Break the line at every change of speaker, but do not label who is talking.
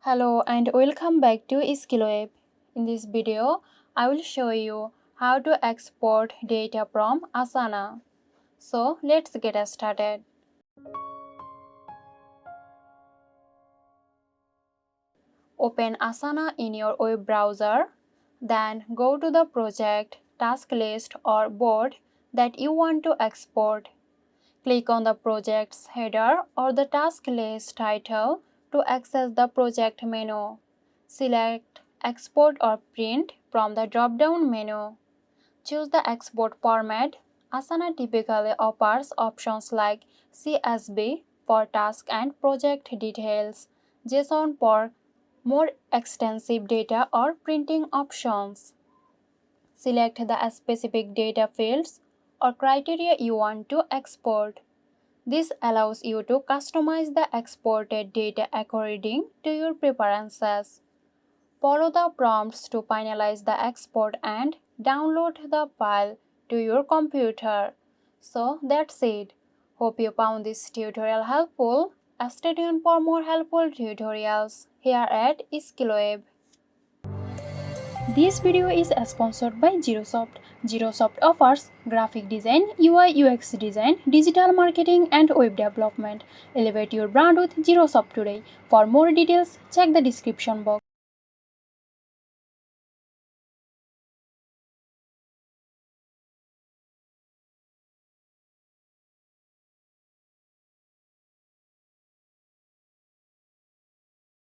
Hello and welcome back to SkillWeb. In this video, I will show you how to export data from Asana. So let's get started. Open Asana in your web browser, then go to the project, task list or board that you want to export. Click on the project's header or the task list title to access the project menu. Select Export or Print from the drop-down menu. Choose the export format. Asana typically offers options like CSV for task and project details, JSON for more extensive data or printing options. Select the specific data fields or criteria you want to export. This allows you to customize the exported data according to your preferences. Follow the prompts to finalize the export and download the file to your computer. So that's it. Hope you found this tutorial helpful. Stay tuned for more helpful tutorials here at SkillWeb. This video is sponsored by Zoft. Zoft offers graphic design, UI UX design, digital marketing and web development. Elevate your brand with Zoft today. For more details, check the description box.